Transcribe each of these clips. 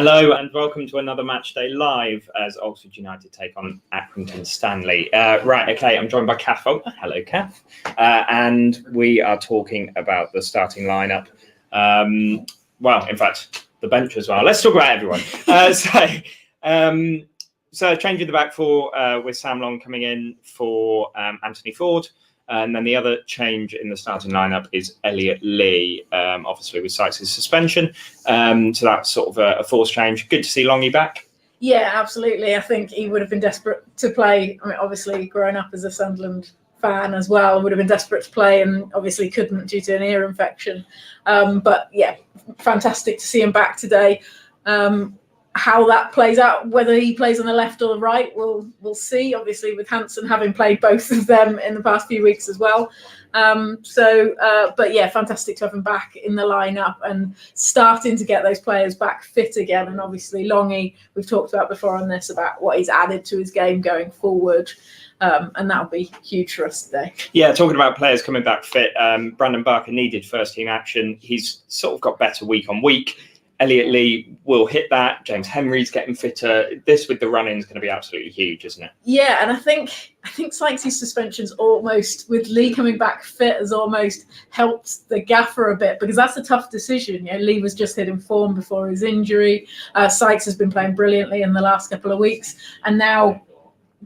Hello and welcome to another Matchday Live as Oxford United take on Accrington Stanley. I'm joined by Kath. Hello, Kath. And we are talking about the starting lineup. In fact, the bench as well. Let's talk about everyone. So changing the back four with Sam Long coming in for Anthony Ford. And then the other change in the starting lineup is Elliot Lee, obviously with Sykes' suspension. So that's sort of a forced change. Good to see Longy back. Yeah, absolutely. I think he would have been desperate to play. I mean, obviously, growing up as a Sunderland fan as well, would have been desperate to play and obviously couldn't due to an ear infection. But yeah, fantastic to see him back today. How that plays out, whether he plays on the left or the right, we'll see. Obviously, with Hansen having played both of them in the past few weeks as well. But yeah, fantastic to have him back in the lineup and starting to get those players back fit again. And obviously, Longy, we've talked about before on this about what he's added to his game going forward. And that'll be huge for us today. Yeah, talking about players coming back fit, Brandon Barker needed first team action. He's sort of got better week on week. Elliot Lee will hit that. James Henry's getting fitter. This with the run-in is going to be absolutely huge, isn't it? Yeah, and I think Sykes' suspension's almost, with Lee coming back fit, has almost helped the gaffer a bit, because that's a tough decision. You know, Lee was just hitting form before his injury. Sykes has been playing brilliantly in the last couple of weeks, and now,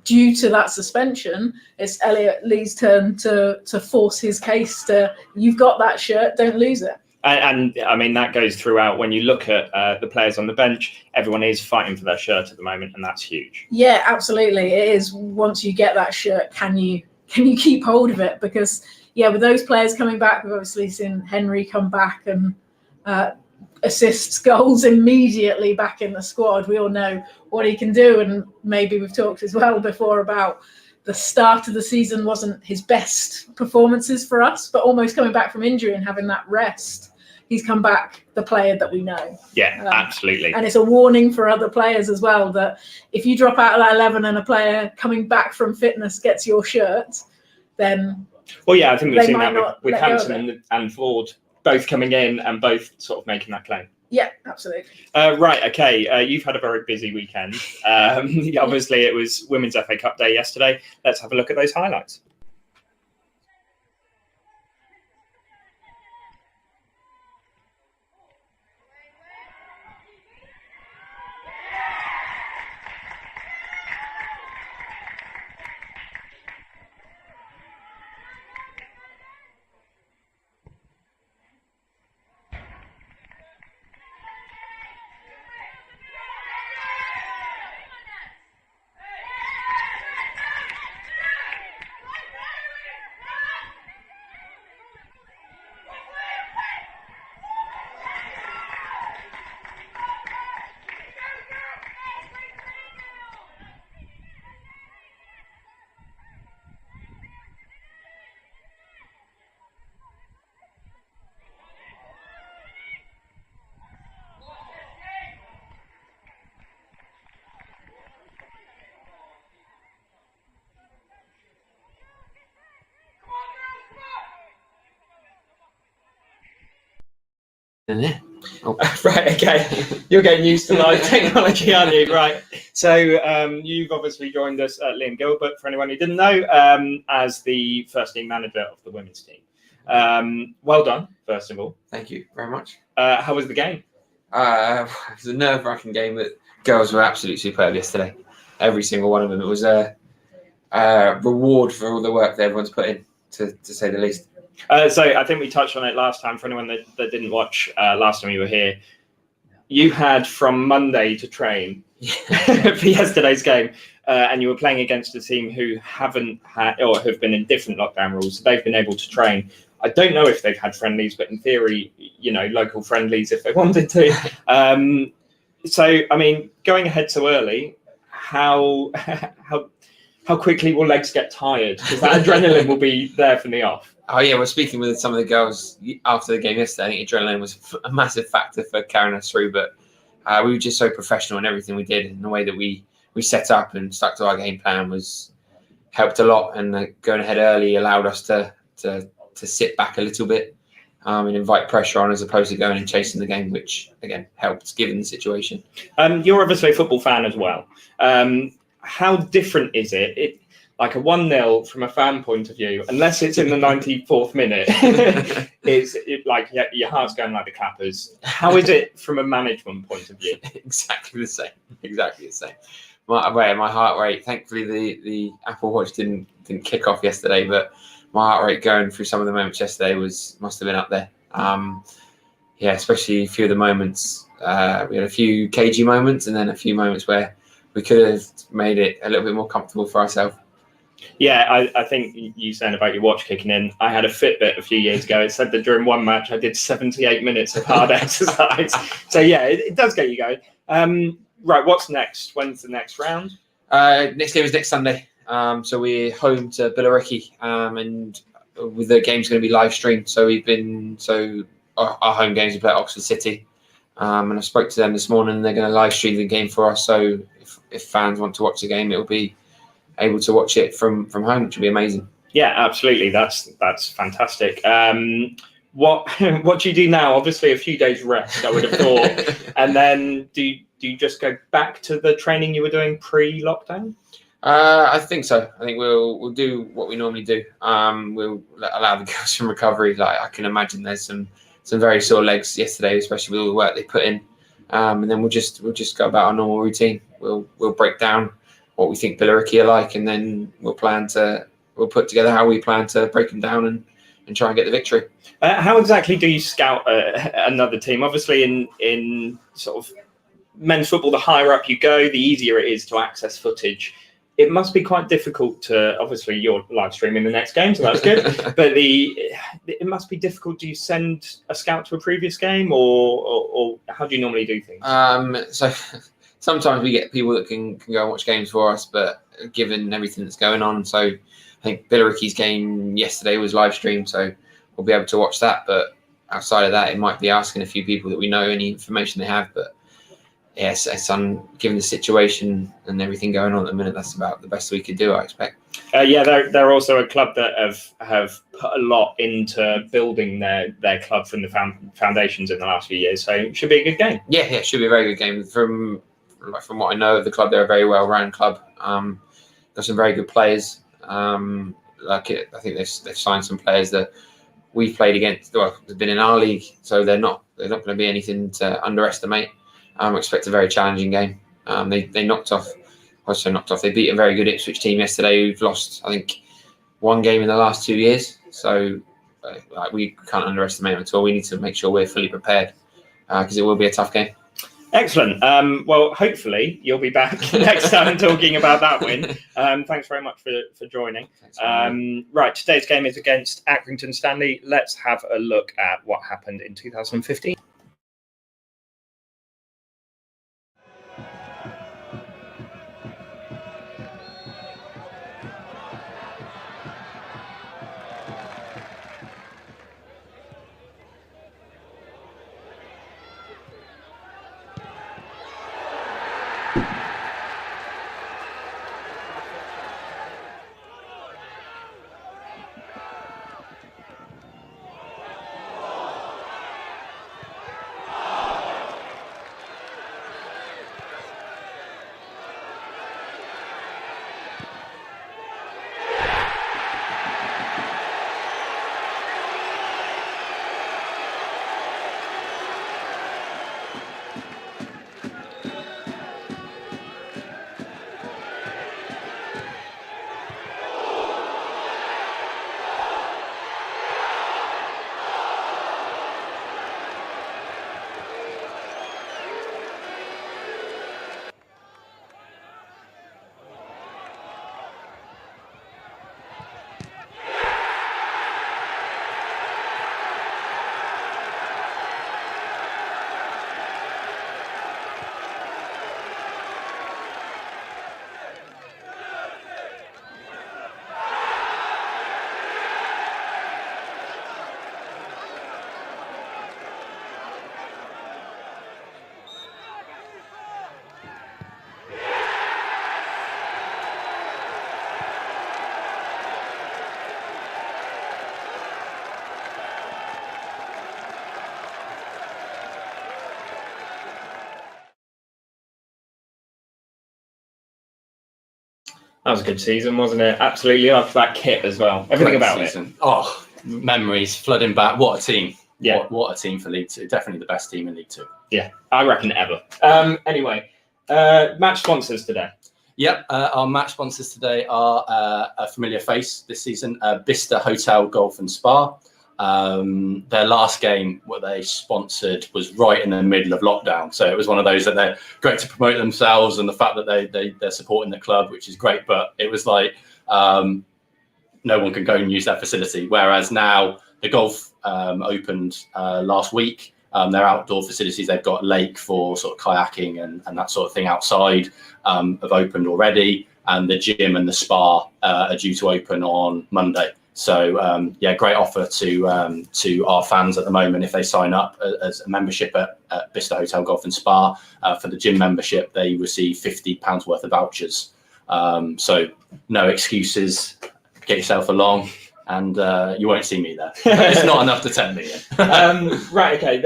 due to that suspension, it's Elliot Lee's turn to force his case to, you've got that shirt, don't lose it. And I mean, that goes throughout. When you look at the players on the bench, everyone is fighting for their shirt at the moment, and that's huge. Yeah, absolutely. It is. Once you get that shirt, can you keep hold of it? Because, yeah, with those players coming back, we've obviously seen Henry come back and assists goals immediately back in the squad. We all know what he can do, and maybe we've talked as well before about the start of the season wasn't his best performances for us, but almost coming back from injury and having that rest, he's come back the player that we know. Yeah, absolutely. And it's a warning for other players as well, that if you drop out of that 11 and a player coming back from fitness gets your shirt, then well, yeah, I think we've seen that with Hansen and Ford both coming in and both sort of making that claim. Yeah, absolutely. You've had a very busy weekend. Obviously, it was Women's FA Cup Day yesterday. Let's have a look at those highlights. You're getting used to live technology, aren't you? Right. So you've obviously joined us, Liam Gilbert, for anyone who didn't know, as the first team manager of the women's team. Well done, first of all. Thank you very much. How was the game? It was a nerve-wracking game, but girls were absolutely superb yesterday. Every single one of them. It was a reward for all the work that everyone's put in, to say the least. So I think we touched on it last time. For anyone that didn't watch last time you were here, you had from Monday to train for yesterday's game, and you were playing against a team who haven't had or have been in different lockdown rules. So they've been able to train. I don't know if they've had friendlies, but in theory, local friendlies if they wanted to. So I mean, going ahead so early, how quickly will legs get tired? Because that adrenaline will be there from the off. Oh yeah, we're speaking with some of the girls after the game yesterday. I think adrenaline was a massive factor for carrying us through, but we were just so professional in everything we did, and the way that we set up and stuck to our game plan helped a lot. And going ahead early allowed us to sit back a little bit and invite pressure on as opposed to going and chasing the game, which again helped given the situation. You're obviously a football fan as well. How different is it? Like a 1-0 from a fan point of view, unless it's in the 94th minute, like your heart's going like the clappers. How is it from a management point of view? Exactly the same. Exactly the same. My heart rate. Thankfully, the Apple Watch didn't kick off yesterday, but my heart rate going through some of the moments yesterday must have been up there. Especially a few of the moments. We had a few cagey moments, and then a few moments where we could have made it a little bit more comfortable for ourselves. Yeah, I think you saying about your watch kicking in. I had a Fitbit a few years ago. It said that during one match I did 78 minutes of hard exercise. So yeah, it does get you going. Right, what's next? When's the next round? Next game is next Sunday. So we're home to Billericay, and with the game's going to be live streamed. So our home games we play at Oxford City, and I spoke to them this morning. They're going to live stream the game for us. So if fans want to watch the game, it will be able to watch it from home, which would be amazing. Yeah, absolutely. That's fantastic. What do you do now? Obviously, a few days rest, I would have thought, and then do you just go back to the training you were doing pre-lockdown? I think so. I think we'll do what we normally do. We'll allow the girls some recovery. Like I can imagine, there's some very sore legs yesterday, especially with all the work they put in. And then we'll just go about our normal routine. We'll break down what we think Billericay are like, and then we'll put together how we plan to break them down and try and get the victory. How exactly do you scout another team? Obviously, in sort of men's football, the higher up you go, the easier it is to access footage. It must be quite difficult to, obviously you're live streaming the next game, so that's good. But it must be difficult. Do you send a scout to a previous game, or how do you normally do things? So sometimes we get people that can go and watch games for us, but given everything that's going on, so I think Billericay's game yesterday was live streamed, so we'll be able to watch that. But outside of that, it might be asking a few people that we know any information they have. But yes, given the situation and everything going on at the minute, that's about the best we could do, I expect. They're also a club that have put a lot into building their club from the foundations in the last few years. So it should be a good game. Yeah, it should be a very good game. From what I know of the club, they're a very well-run club. Got some very good players. I think they've signed some players that we've played against. Well, they've been in our league, so they're not going to be anything to underestimate. I expect a very challenging game. They knocked off. They beat a very good Ipswich team yesterday, who've lost, I think, one game in the last 2 years. So we can't underestimate them at all. We need to make sure we're fully prepared because it will be a tough game. Excellent. Well, hopefully you'll be back next time talking about that win. Thanks very much for joining. Right, today's game is against Accrington Stanley. Let's have a look at what happened in 2015. was a good season, wasn't it? Absolutely loved that kit as well. Everything about it. Oh, memories flooding back. What a team. Yeah. What a team for League Two. Definitely the best team in League Two. Yeah, I reckon ever. Anyway, match sponsors today. Yep, our match sponsors today are a familiar face this season, Bicester Hotel Golf and Spa. Their last game, what they sponsored, was right in the middle of lockdown. So it was one of those that they're great to promote themselves and the fact that they're supporting the club, which is great. But it was like no one can go and use that facility. Whereas now the golf opened last week. Their outdoor facilities, they've got a lake for sort of kayaking and that sort of thing outside, have opened already. And the gym and the spa are due to open on Monday. So great offer to our fans at the moment if they sign up as a membership at Bicester Hotel Golf and Spa. For the gym membership, they receive £50 worth of vouchers. So no excuses. Get yourself along. And you won't see me there. It's not enough to tempt me in. Right, okay.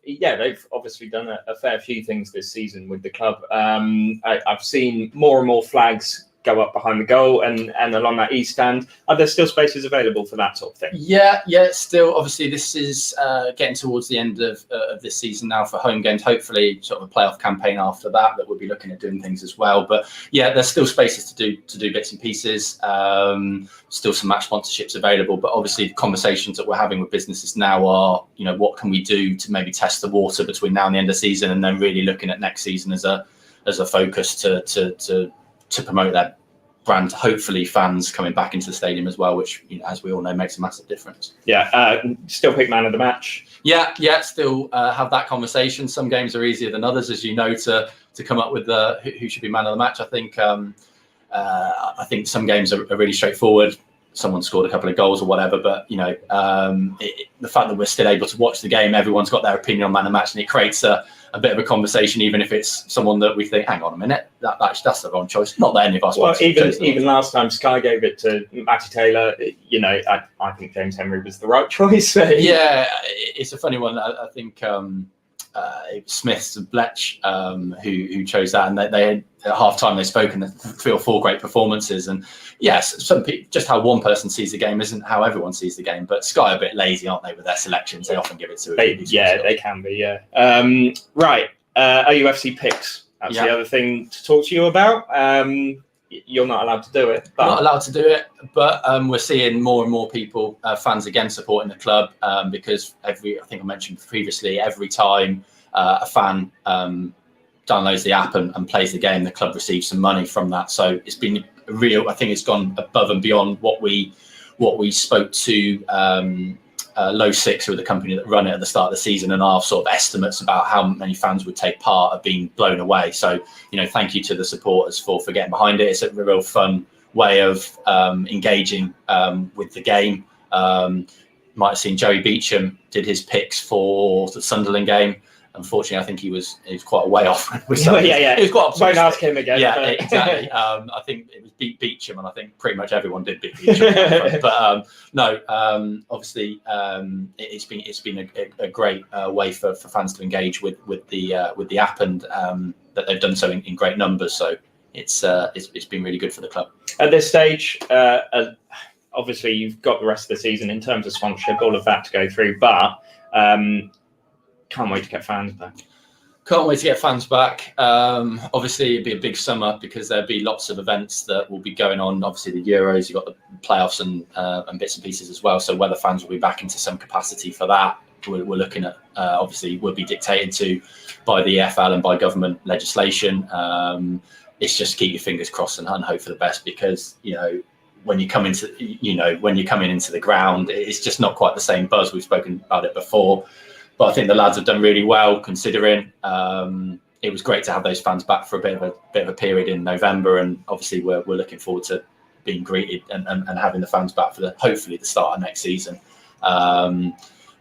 They've obviously done a fair few things this season with the club. I've seen more and more flags go up behind the goal and along that east stand. Are there still spaces available for that sort of thing? Yeah, still. Obviously, this is getting towards the end of this season now for home games. Hopefully, sort of a playoff campaign after that we'll be looking at doing things as well. But yeah, there's still spaces to do bits and pieces. Still some match sponsorships available. But obviously, the conversations that we're having with businesses now are, what can we do to maybe test the water between now and the end of the season, and then really looking at next season as a focus to promote that brand. Hopefully fans coming back into the stadium as well, which as we all know makes a massive difference. Still pick man of the match. Still have that conversation. Some games are easier than others, as you know, to come up with who should be man of the match. I think some games are really straightforward. Someone scored a couple of goals or whatever, but the fact that we're still able to watch the game, everyone's got their opinion on man of the match, and it creates a bit of a conversation, even if it's someone that we think, hang on a minute, that's the wrong choice. Not that any of us. Well, even last time Sky gave it to Matty Taylor, I think James Henry was the right choice. Yeah, it's a funny one. I think Smiths and Bletch who chose that, and they had, at half time they spoke and 3 or 4 great performances. And yes, some people, just how one person sees the game isn't how everyone sees the game. But Sky are a bit lazy, aren't they, with their selections? They often give it to they can be. Right, OUFC picks. That's the other thing to talk to you about. You're not allowed to do it. But... Not allowed to do it, but we're seeing more and more people, fans again, supporting the club because I think I mentioned previously, every time a fan downloads the app and plays the game, the club receives some money from that. So it's been real. I think it's gone above and beyond what we spoke to Low Six, who are the company that run it at the start of the season, and our sort of estimates about how many fans would take part have been blown away. So, thank you to the supporters for getting behind it. It's a real fun way of engaging with the game. Might have seen Joey Beecham did his picks for the Sunderland game. Unfortunately, I think he was quite a way off. He was quite optimistic. Won't ask him again. Yeah, exactly. I think it was Beecham, and I think pretty much everyone did beat Beecham. But obviously, it's been a great way for fans to engage with the app, and that they've done so in great numbers. So it's been really good for the club. At this stage, obviously, you've got the rest of the season in terms of sponsorship, all of that to go through, but. Can't wait to get fans back. Can't wait to get fans back. Obviously, it'd be a big summer because there'll be lots of events that will be going on. Obviously, the Euros, you've got the playoffs and bits and pieces as well. So whether fans will be back into some capacity for that, we're looking at. Obviously, will be dictated to by the EFL and by government legislation. It's just keep your fingers crossed and hope for the best, because when you come into when you're coming into the ground, it's just not quite the same buzz. We've spoken about it before. But I think the lads have done really well, considering it was great to have those fans back for a bit of a period in November, and obviously we're looking forward to being greeted and having the fans back for hopefully the start of next season.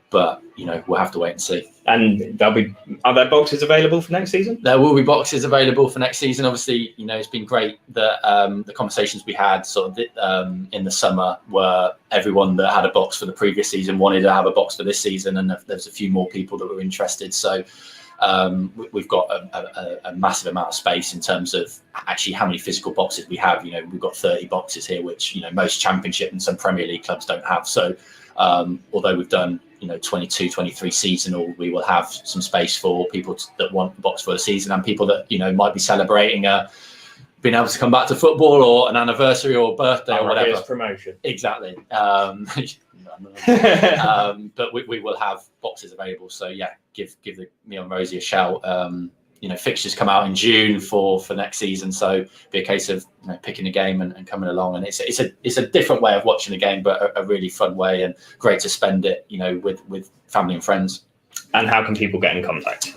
But we'll have to wait and see. And are there boxes available for next season? There will be boxes available for next season. Obviously, it's been great that the conversations we had sort of in the summer were everyone that had a box for the previous season wanted to have a box for this season, and there's a few more people that were interested. So we've got a massive amount of space in terms of actually how many physical boxes we have. We've got 30 boxes here, which most Championship and some Premier League clubs don't have. So although we've done 22, 23 seasonal, we will have some space for people that want the box for the season, and people that might be celebrating being able to come back to football, or an anniversary, or birthday, or whatever. Promotion. Exactly. But we will have boxes available. So yeah, give me and Rosie a shout. Fixtures come out in June for next season, so be a case of picking a game and coming along. And it's a different way of watching a game, but a really fun way, and great to spend it with family and friends. And how can people get in contact?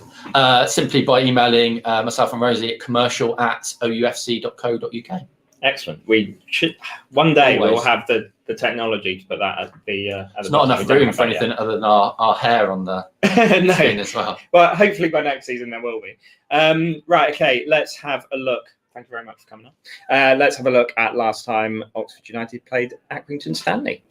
Simply by emailing myself and Rosie at commercial@oufc.co.uk. Excellent. We should one day Always. we'll have the technology to put that at the. There's not enough room for anything other than our hair on the screen as well. Well, hopefully by next season there will be. Right. Okay. Let's have a look. Thank you very much for coming on. Let's have a look at last time Oxford United played Accrington Stanley.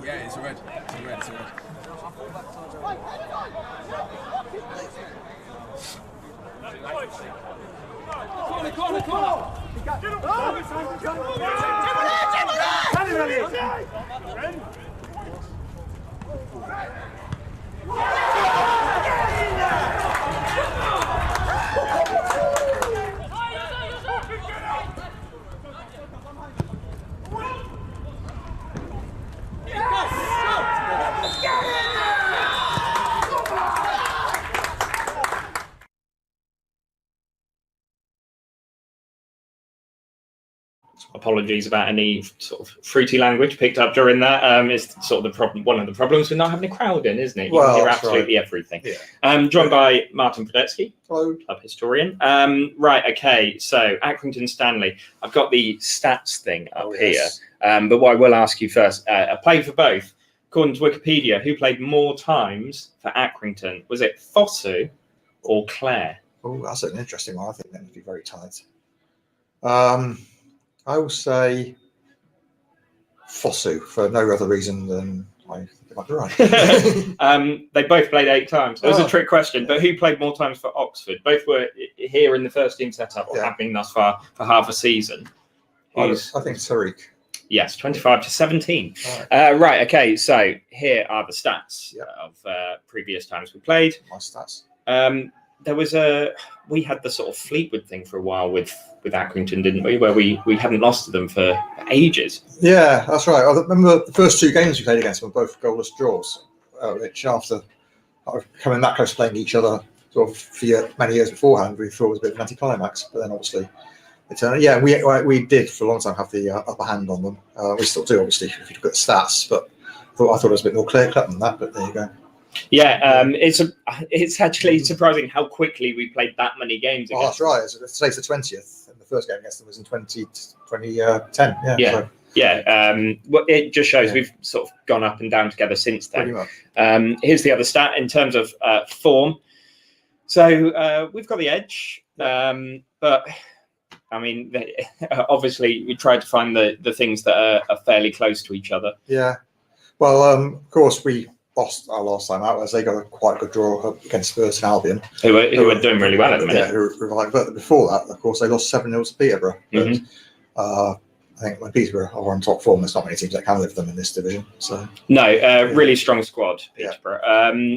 Yeah, it's a red. Apologies about any sort of fruity language picked up during that. It's sort of the problem. One of the problems with not having a crowd in, isn't it? You can hear absolutely everything. Yeah. Joined by Martin Podetsky, Hello. club historian. Right, okay. So Accrington Stanley. I've got the stats thing up here. But what I will ask you first, I played for both. According to Wikipedia, who played more times for Accrington? Was it Fosu or Clare? Oh, that's an interesting one. I think that would be very tight. I will say Fosu for no other reason than I think it might be right. They both played 8 times. It was a trick question, but who played more times for Oxford? Both were here in the first team setup, or have been thus far for half a season. I think Tariq. Yes, 25 to 17. Right, okay, so here are the stats of previous times we played. My stats. We had the sort of Fleetwood thing for a while with Accrington, didn't we? Where we hadn't lost to them for ages. Yeah, that's right. I remember the first 2 games we played against them were both goalless draws, which after coming that close to playing each other sort of for many years beforehand, we thought was a bit of an anticlimax. But then obviously, we did for a long time have the upper hand on them. We still do, obviously, if you look at the stats. But I thought it was a bit more clear-cut than that. But there you go. Yeah, it's actually surprising how quickly we played that many games. Oh, that's right. Today's the 20th, and the first game against them was in 2010. Well, it just shows we've sort of gone up and down together since then. Pretty much. Here's the other stat in terms of form. So we've got the edge. but I mean, obviously, we tried to find the things that are fairly close to each other. Yeah. Well, of course, we lost our last time out as they got a quite good draw against Spurs and Albion, Who were doing really well at the minute. Yeah, who were revived. But before that, of course, they lost 7-0 to Peterborough. Mhm. But, I think when Peterborough are on top form, there's not many teams that can live them in this division. So No, really strong squad, Peterborough.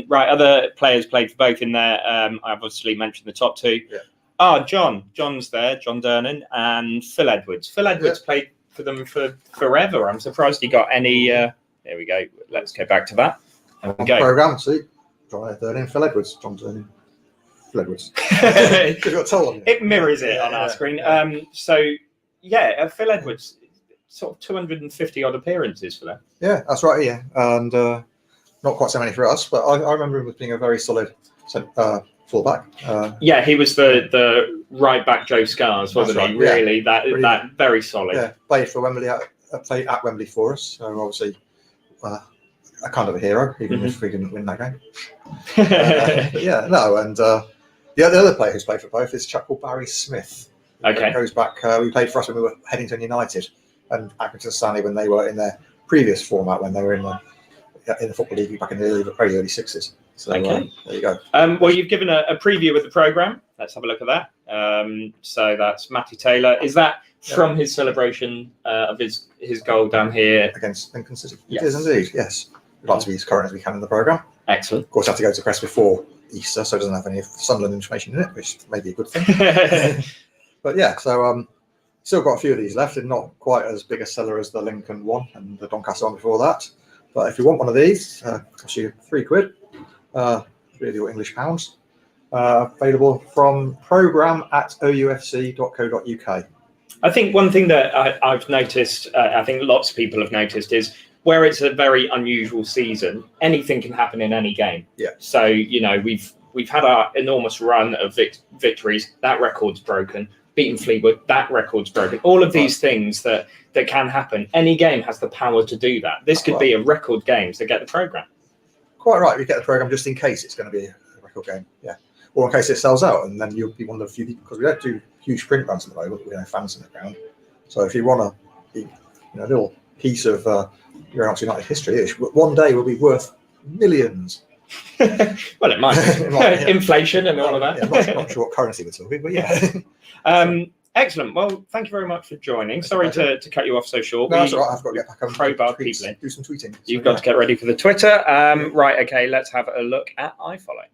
Right, other players played for both in there. I obviously mentioned the top two. Yeah. John's there, John Dernan, and Phil Edwards. Phil Edwards played for them for forever. I'm surprised he got any. There we go. Let's go back to that. There we go. Program, see, John Dernan, Phil Edwards, John Dernan, Phil Edwards. You've got told on you. It mirrors it on our screen. Phil Edwards, sort of 250 odd appearances for that. Yeah, that's right. Yeah, and not quite so many for us, but I remember him as being a very solid fullback. He was the right back Joe Scars, wasn't he? Right, really, that very solid. Yeah, played for Wembley, played at Wembley for us. So obviously, a kind of a hero, even if we didn't win that game. The other player who's played for both is a chap called Barry Smith. Okay. It goes back. We played for us when we were Headington United and Accrington Stanley when they were in their previous format when they were in the Football League back in the very early 60s. So there you go. Well, you've given a preview of the programme. Let's have a look at that. So that's Matty Taylor. Is that from his celebration of his goal down here against Lincoln City? Yes. It is indeed. Yes, we'd like to be as current as we can in the programme. Excellent. Of course, I have to go to press before Easter, so it doesn't have any Sunderland information in it, which may be a good thing. But yeah, so still got a few of these left, and not quite as big a seller as the Lincoln one and the Doncaster one before that. But if you want one of these, cost you £3, really your English pounds. Available from programme@oufc.co.uk. I think one thing that I've noticed, I think lots of people have noticed, is where it's a very unusual season, anything can happen in any game. Yeah. So, we've had our enormous run of victories. That record's broken. Beaten Fleetwood, that record's broken. All of these things that can happen. Any game has the power to do that. This could be a record game to get the programme. Quite right. We get the programme just in case it's going to be a record game. Yeah. Or in case it sells out, and then you'll be one of the few people, because we don't do huge print runs at the moment. We have fans in the ground. So if you want a little piece of your Arsenal United history, one day will be worth millions. Well, it might. Inflation and all of that. Yeah, I'm not sure what currency we're talking, but yeah. Excellent. Well, thank you very much for joining. Sorry to cut you off so short. No, that's all right. I've got to get back and crowbar people in. Do some tweeting. You've got to get ready for the Twitter. Right, okay, let's have a look at iFollow.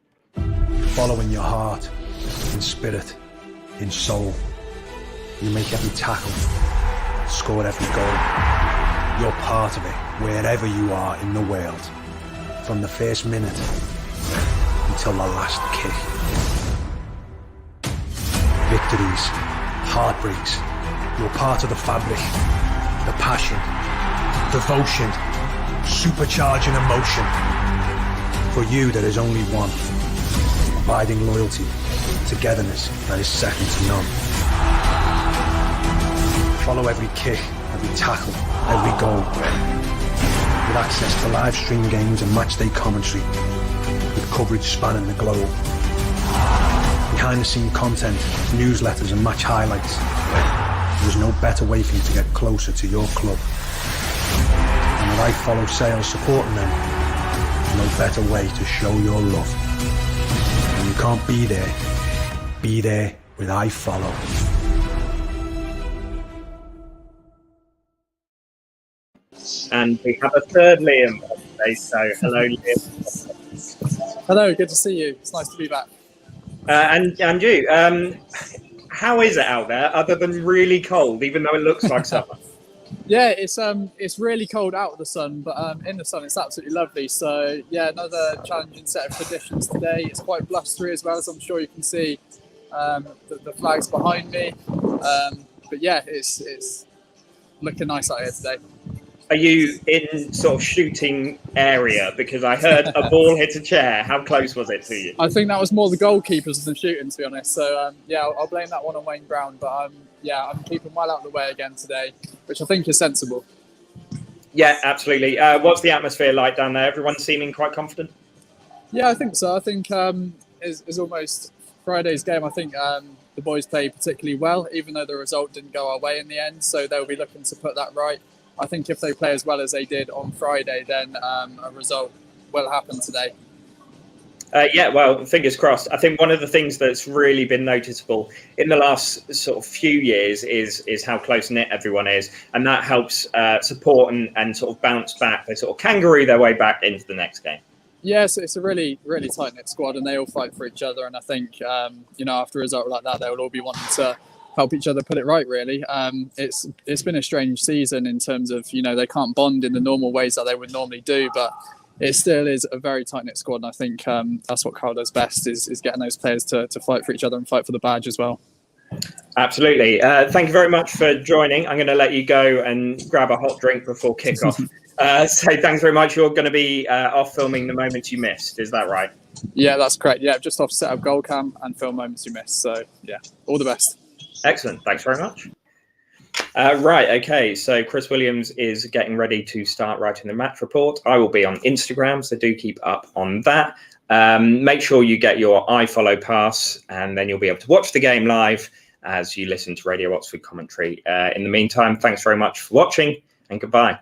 Follow in your heart, in spirit, in soul. You make every tackle, score every goal. You're part of it, wherever you are in the world. From the first minute until the last kick. Victories, heartbreaks, you're part of the fabric, the passion, devotion, supercharging emotion. For you, there is only one, abiding loyalty, togetherness that is second to none. Follow every kick, every tackle, every goal. With access to live stream games and matchday commentary, with coverage spanning the globe. Behind the scene content, newsletters and match highlights. There's no better way for you to get closer to your club. And with iFollow sales supporting them, no better way to show your love. When you can't be there with iFollow. And we have a third Liam today, so hello Liam. Hello, good to see you. It's nice to be back. And you, how is it out there other than really cold, even though it looks like summer? Yeah, it's really cold out of the sun, but in the sun it's absolutely lovely. So yeah, another challenging set of conditions today. It's quite blustery as well, as I'm sure you can see the flags behind me. But yeah, it's looking nice out here today. Are you in sort of shooting area? Because I heard a ball hit a chair. How close was it to you? I think that was more the goalkeepers than shooting, to be honest. So yeah, I'll blame that one on Wayne Brown. But yeah, I'm keeping well out of the way again today, which I think is sensible. Yeah, absolutely. What's the atmosphere like down there? Everyone seeming quite confident? Yeah, I think so. I think it's almost Friday's game. I think the the boys played particularly well, even though the result didn't go our way in the end. So they'll be looking to put that right. I think if they play as well as they did on Friday, then a result will happen today. Yeah, well, fingers crossed. I think one of the things that's really been noticeable in the last sort of few years is how close-knit everyone is, and that helps support and sort of bounce back. They sort of kangaroo their way back into the next game. Yes, it's a really, really tight-knit squad, and they all fight for each other. And I think, after a result like that, they'll all be wanting to help each other put it right, really. It's been a strange season in terms of, they can't bond in the normal ways that they would normally do, but it still is a very tight-knit squad. And I think that's what Carl does best, is getting those players to fight for each other and fight for the badge as well. Absolutely. Thank you very much for joining. I'm going to let you go and grab a hot drink before kickoff. So thanks very much. You're going to be off filming the moments you missed. Is that right? Yeah, that's correct. Yeah, just off set up goal cam and film moments you missed. So yeah, all the best. Excellent. Thanks very much. Right. Okay. So Chris Williams is getting ready to start writing the match report. I will be on Instagram, so do keep up on that. Make sure you get your iFollow pass, and then you'll be able to watch the game live as you listen to Radio Oxford commentary. In the meantime, thanks very much for watching, and goodbye.